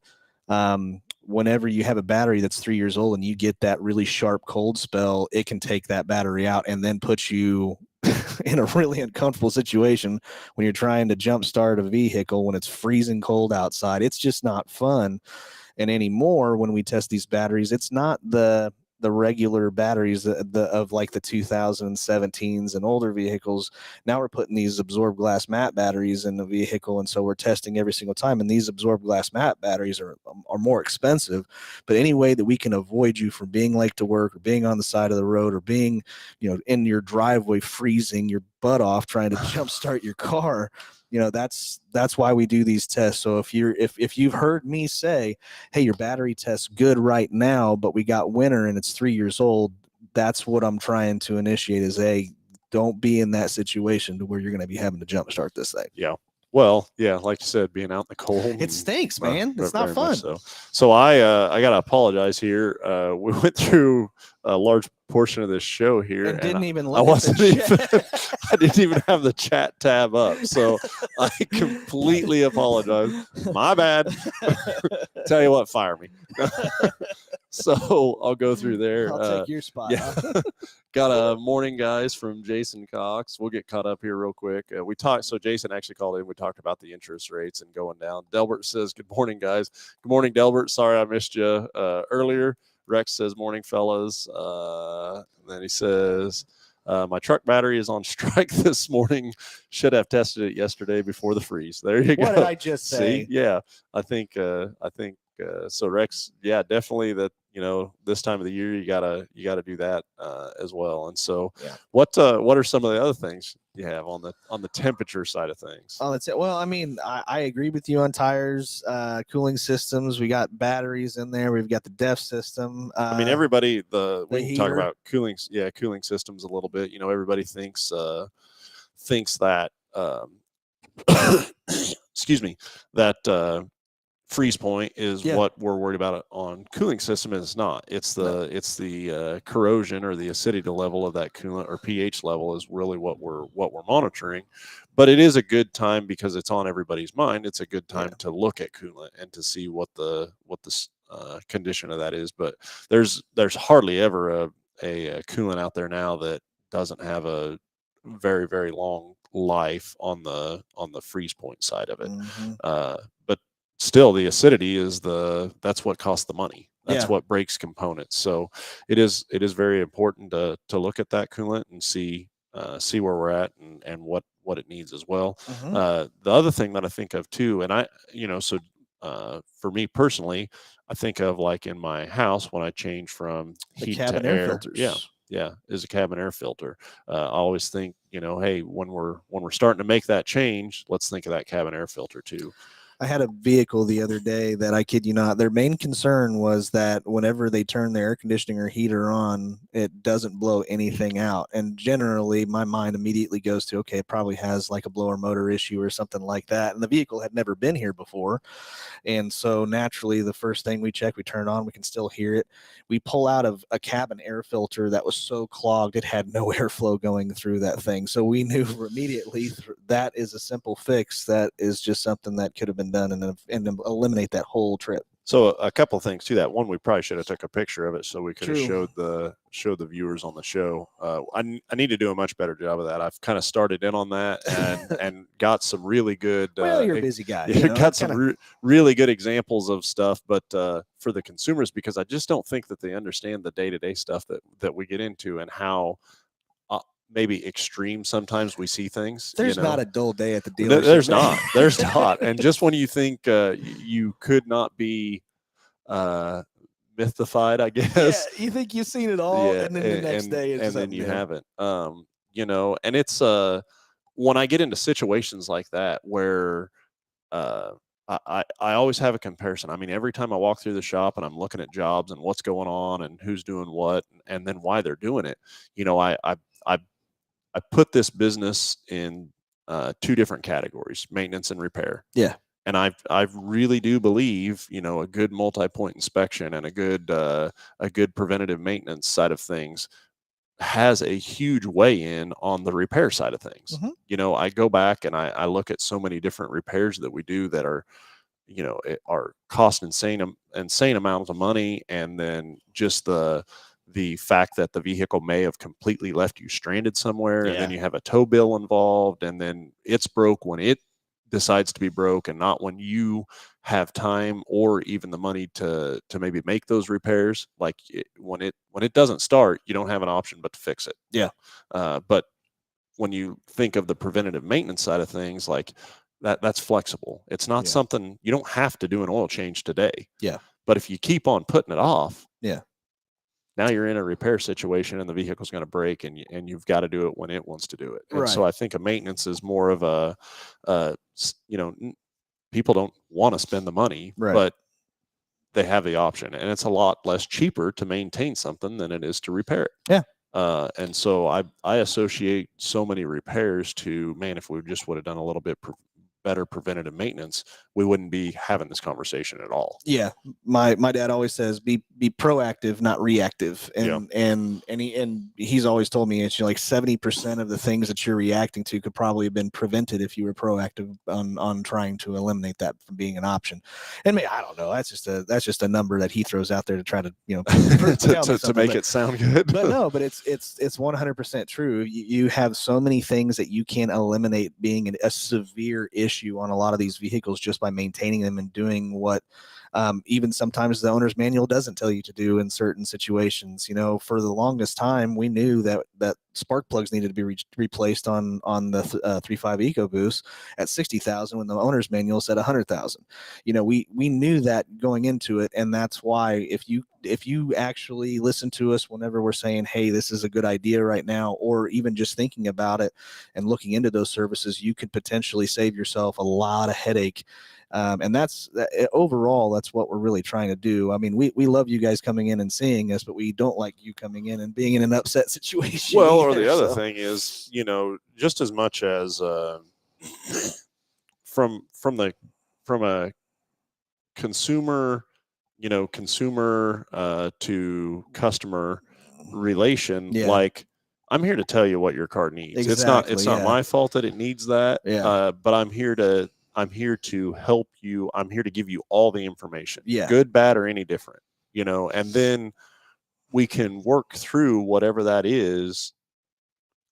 B: whenever you have a battery that's 3 years old and you get that really sharp cold spell, it can take that battery out and then put you in a really uncomfortable situation when you're trying to jumpstart a vehicle when it's freezing cold outside. It's just not fun. And anymore, when we test these batteries, it's not the regular batteries of like the 2017s and older vehicles. Now we're putting these absorbed glass matte batteries in the vehicle, and so we're testing every single time. And these absorbed glass matte batteries are more expensive. But any way that we can avoid you from being late to work, or being on the side of the road, or being, in your driveway freezing your butt off trying to jumpstart your car, that's why we do these tests. So if you've heard me say, hey, your battery tests good right now, but we got winter and it's 3 years old, that's what I'm trying to initiate is, hey, don't be in that situation to where you're going to be having to jumpstart this thing.
A: Yeah. Well, yeah, like you said, being out in the cold.
B: It stinks, man. It's not
A: very much
B: fun.
A: So I gotta apologize here. We went through a large portion of this show here,
B: And didn't even
A: I
B: look at
A: wasn't
B: the
A: even
B: chat.
A: I didn't even have the chat tab up. So I completely apologize. My bad. Tell you what, fire me. So I'll go through there.
B: I'll take your spot.
A: Yeah. Got a morning, guys, from Jason Cox. We'll get caught up here real quick. We talked. So Jason actually called in. We talked about the interest rates and going down. Delbert says, "Good morning, guys." Good morning, Delbert. Sorry I missed you earlier. Rex says, "Morning, fellas." And then he says, "My truck battery is on strike this morning. Should have tested it yesterday before the freeze." There you go.
B: What did I just say?
A: See, yeah, I think. So Rex, yeah, definitely that, this time of the year you gotta do that as well. And so,
B: yeah.
A: What are some of the other things you have on the temperature side of things?
B: Oh, that's it. Well, I mean, I agree with you on tires, cooling systems. We got batteries in there. We've got the DEF system.
A: I mean, everybody, we can talk
B: heater.
A: about cooling systems a little bit. Everybody thinks that excuse me, that freeze point is
B: Yeah.
A: what we're worried about on cooling system. It's not. It's the corrosion or the acidity level of that coolant, or pH level, is really what we're monitoring. But it is a good time, because it's on everybody's mind. It's a good time to look at coolant and to see what the condition of that is. But there's hardly ever a coolant out there now that doesn't have a very, very long life on the freeze point side of it. But still, the acidity is that's what costs the money. That's what breaks components. So it is very important to look at that coolant and see where we're at and what it needs as well. The other thing that I think of too, and for me personally, I think of, like, in my house when I change from
B: The
A: heat
B: cabin
A: to
B: air
A: air.
B: filters.
A: Is a cabin air filter. I always think, hey, when we're starting to make that change, let's think of that cabin air filter too.
B: I had a vehicle the other day that, I kid you not, their main concern was that whenever they turn the air conditioning or heater on, it doesn't blow anything out. And generally, my mind immediately goes to, okay, it probably has like a blower motor issue or something like that. And the vehicle had never been here before. And so naturally, the first thing we check, we turn it on, we can still hear it. We pull out of a cabin air filter that was so clogged, it had no airflow going through that thing. So we knew immediately that is a simple fix. That is just something that could have been done and eliminate that whole trip.
A: So a couple of things to that. One, we probably should have took a picture of it so we could have
B: True.
A: showed the viewers on the show. I need to do a much better job of that. I've kind of started in on that and got some really good.
B: Well, you're a busy guy.
A: Got some really good examples of stuff, but for the consumers, because I just don't think that they understand the day-to-day stuff that we get into, and how maybe extreme sometimes we see things.
B: There's not a dull day at the dealership.
A: There's not. And just when you think you could not be mythified, I guess.
B: Yeah, you think you've seen it all, and then the next day it's
A: and then you haven't. And it's when I get into situations like that where I always have a comparison. I mean, every time I walk through the shop and I'm looking at jobs and what's going on and who's doing what and then why they're doing it, I put this business in two different categories: maintenance and repair.
B: Yeah.
A: And I really do believe, a good multi-point inspection and a good preventative maintenance side of things has a huge weigh in on the repair side of things. I go back and I look at so many different repairs that we do that are, are cost insane amounts of money. And then just the fact that the vehicle may have completely left you stranded somewhere, and then you have a tow bill involved, and then it's broke when it decides to be broke, and not when you have time or even the money to maybe make those repairs. Like when it doesn't start, you don't have an option but to fix it.
B: Yeah.
A: But when you think of the preventative maintenance side of things, like that's flexible. It's not something you don't have to do an oil change today.
B: Yeah.
A: But if you keep on putting it off, now you're in a repair situation and the vehicle's going to break, and you've got to do it when it wants to do it. And so I think a maintenance is more of people don't want to spend the money, but they have the option, and it's a lot less cheaper to maintain something than it is to repair it.
B: Yeah.
A: And so I associate so many repairs to, man, if we just would have done a little bit better preventative maintenance, we wouldn't be having this conversation at all.
B: Yeah. My dad always says, be proactive, not reactive. And he's always told me, it's like 70% of the things that you're reacting to could probably have been prevented if you were proactive on trying to eliminate that from being an option. And I don't know, that's just a number that he throws out there to try to,
A: to make it sound good.
B: but it's 100% true. You have so many things that you can eliminate being a severe issue on a lot of these vehicles just by maintaining them and doing what even sometimes the owner's manual doesn't tell you to do in certain situations. For the longest time, we knew that spark plugs needed to be replaced on the 3.5 EcoBoost at 60,000 when the owner's manual said 100,000. We knew that going into it, and that's why if you actually listen to us whenever we're saying, hey, this is a good idea right now, or even just thinking about it and looking into those services, you could potentially save yourself a lot of headache. And overall, that's what we're really trying to do. I mean, we love you guys coming in and seeing us, but we don't like you coming in and being in an upset situation.
A: Well, or the other thing is, just as much as from a consumer, consumer to customer relation,
B: Yeah.
A: like I'm here to tell you what your car needs.
B: Exactly,
A: It's not
B: yeah.
A: my fault that it needs that.
B: Yeah.
A: But I'm here to help you. I'm here to give you all the information,
B: Yeah.
A: good, bad, or any different, and then we can work through whatever that is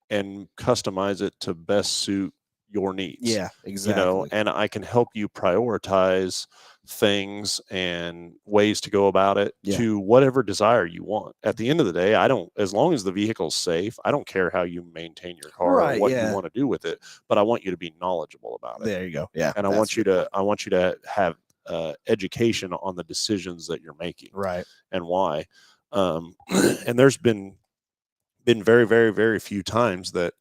A: and customize it to best suit your needs.
B: Yeah, exactly.
A: And I can help you prioritize things and ways to go about it to whatever desire you want. At the end of the day, as long as the vehicle's safe, I don't care how you maintain your car or what you want to do with it, but I want you to be knowand about it.
B: There you go. Yeah.
A: And I want you to have education on the decisions that you're making,
B: right,
A: and why. And there's been very, very, very few times that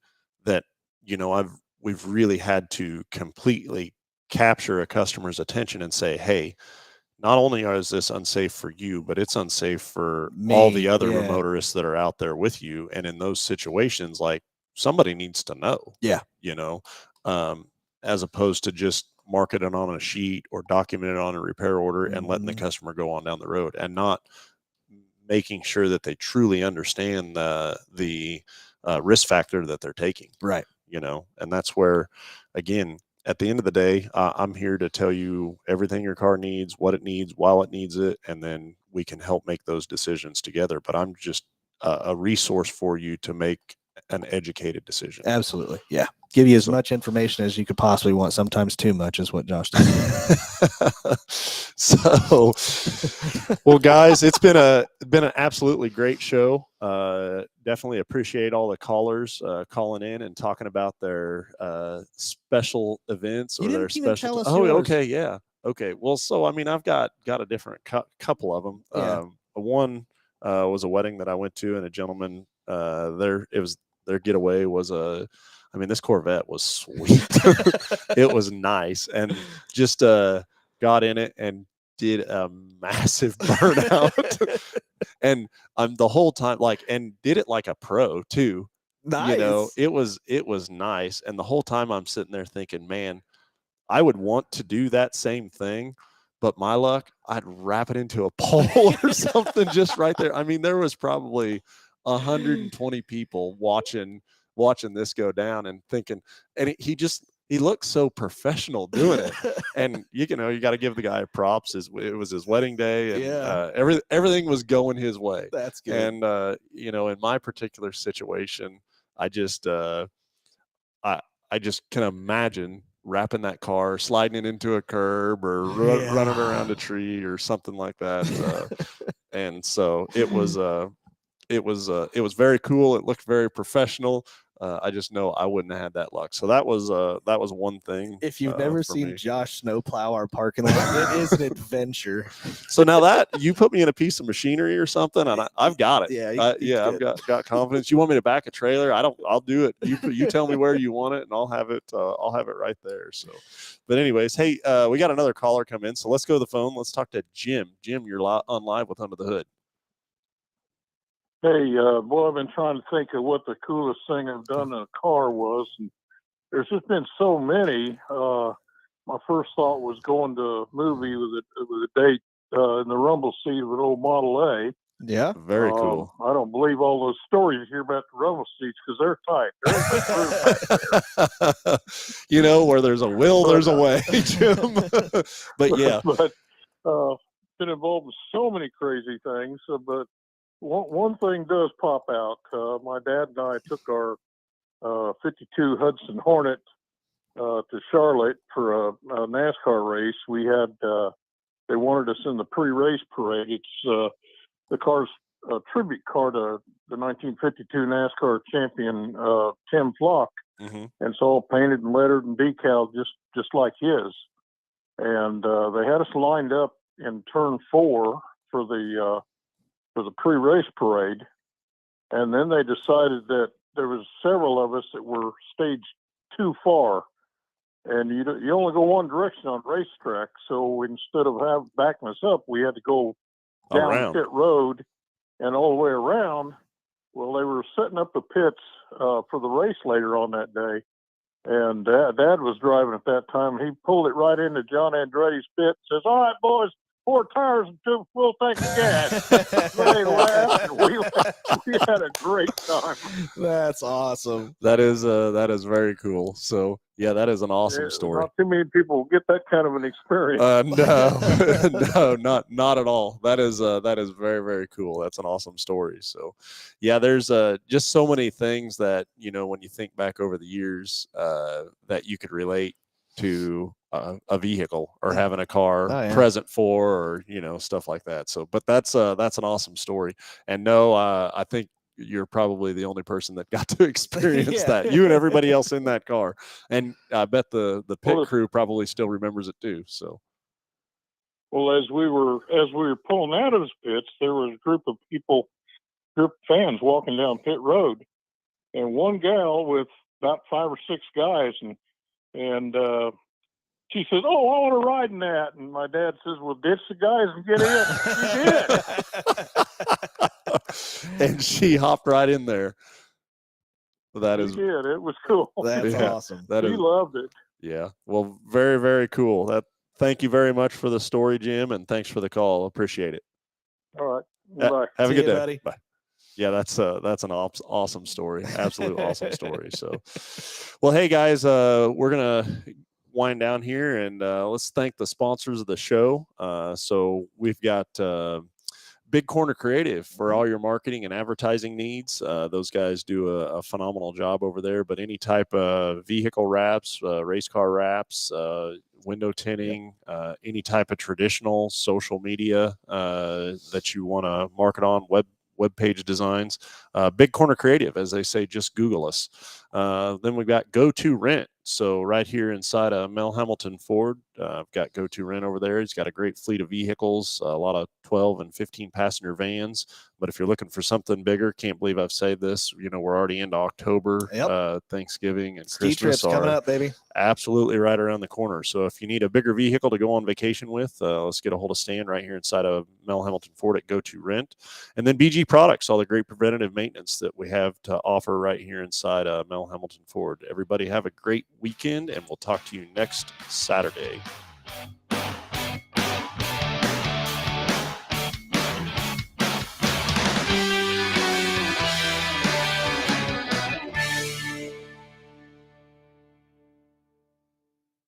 A: we've really had to completely capture a customer's attention and say, hey, not only is this unsafe for you, but it's unsafe for all the other motorists that are out there with you. And in those situations, like, somebody needs to know.
B: Yeah.
A: As opposed to just mark it on a sheet or document it on a repair order and letting the customer go on down the road, and not making sure that they truly understand the risk factor that they're taking.
B: Right.
A: And that's where, again, at the end of the day, I'm here to tell you everything your car needs, what it needs, while it needs it, and then we can help make those decisions together. But I'm just a resource for you to make an educated decision.
B: Absolutely. Yeah. Give you as much information as you could possibly want. Sometimes too much is what Josh does.
A: So, well, guys, it's been an absolutely great show. Definitely appreciate all the callers calling in and talking about their special events or their special. Okay, yeah, okay. Well, so I mean, I've got a different couple of them.
B: Yeah.
A: One was a wedding that I went to, and a gentleman their getaway was this Corvette was sweet. It was nice, and just got in it and did a massive burnout. And the whole time, and did it like a pro too.
B: Nice.
A: It was nice. And the whole time I'm sitting there thinking, man, I would want to do that same thing, but my luck, I'd wrap it into a pole or something just right there. I mean, there was probably 120 people watching this go down and thinking, and he looked so professional doing it. And you got to give the guy props. It was his wedding day, and everything was going his way.
B: That's good.
A: And in my particular situation, I just can imagine wrapping that car, sliding it into a curb, or running around a tree or something like that. And so it was very cool. It looked very professional. I just know I wouldn't have had that luck. So that was one thing.
B: If you've never seen
A: me.
B: Josh snowplow our parking lot, it is an adventure.
A: So now that you put me in a piece of machinery or something, and I've got it.
B: Yeah,
A: I've got confidence. You want me to back a trailer? I'll do it. You tell me where you want it, and I'll have it right there. So, but anyways, hey, we got another caller come in, so let's go to the phone. Let's talk to Jim. Jim, you're on live with Under the Hood.
F: Hey, boy, I've been trying to think of what the coolest thing I've done in a car was. And there's just been so many. My first thought was going to a movie with a date in the rumble seat of an old Model A.
B: Yeah,
A: very cool.
F: I don't believe all those stories you hear about the rumble seats because they're tight.
A: Where there's a will, there's a way, Jim. But yeah,
F: been involved in so many crazy things. But one thing does pop out. My dad and I took our 52 Hudson Hornet to Charlotte for a NASCAR race. We had they wanted us in the pre-race parade. It's the car's tribute car to the 1952 NASCAR champion Tim Flock, and it's all painted and lettered and decaled just like his. And they had us lined up in turn 4 for the pre-race parade, and then they decided that there was several of us that were staged too far, and you only go one direction on racetrack. So instead of backing us up, we had to go down pit road and all the way around. Well, they were setting up the pits for the race later on that day, And Dad was driving at that time. He pulled it right into John Andretti's pit. Says, "All right, boys, 4 tires and 2 full tank of gas." They laughed, and we had a great time.
B: That's awesome.
A: That is very cool. So yeah, that is an awesome story.
F: Not too many people get that kind of an experience.
A: No, no, not at all. That is very, very cool. That's an awesome story. So, yeah, there's just so many things that, you know, when you think back over the years, that you could relate to a vehicle or having a car present for, or, you know, stuff like that. So, but that's an awesome story. And no, I think you're probably the only person that got to experience that. You and everybody else in that car, and I bet the pit crew probably still remembers it too. So,
F: well, as we were pulling out of his pits, there was a group of fans walking down pit road, and one gal with about 5 or 6 guys, and she says, "Oh, I want to ride in that." And my dad says, "Well, ditch the guys and get in." She did.
A: And she hopped right in there. That is,
F: she did. It was cool.
B: That's awesome.
A: That
F: she loved it.
A: Yeah. Well, very, very cool. Thank you very much for the story, Jim, and thanks for the call. Appreciate it.
F: All right. Bye.
A: Have a good day,
B: buddy.
A: Bye. Yeah, that's an awesome story. Absolute awesome story. So, well, hey guys, we're gonna wind down here, and let's thank the sponsors of the show. So we've got Big Corner Creative for all your marketing and advertising needs. Those guys do a phenomenal job over there. But any type of vehicle wraps, race car wraps, window tinting, any type of traditional social media that you want to market on, web page designs, Big Corner Creative, as they say, just Google us. Then we've got Go To Rent. So right here inside of Mel Hambelton Ford, I've got Go To Rent over there. He's got a great fleet of vehicles, a lot of 12 and 15 passenger vans. But if you're looking for something bigger, can't believe I've said this. You know, we're already into October. Thanksgiving and
B: Ski
A: Christmas
B: trips coming up, baby.
A: Absolutely right around the corner. So if you need a bigger vehicle to go on vacation with, let's get a hold of Stan right here inside of Mel Hambelton Ford at Go To Rent. And then BG Products, all the great preventative maintenance that we have to offer right here inside Mel Hambelton Ford. Everybody have a great weekend, and we'll talk to you next Saturday.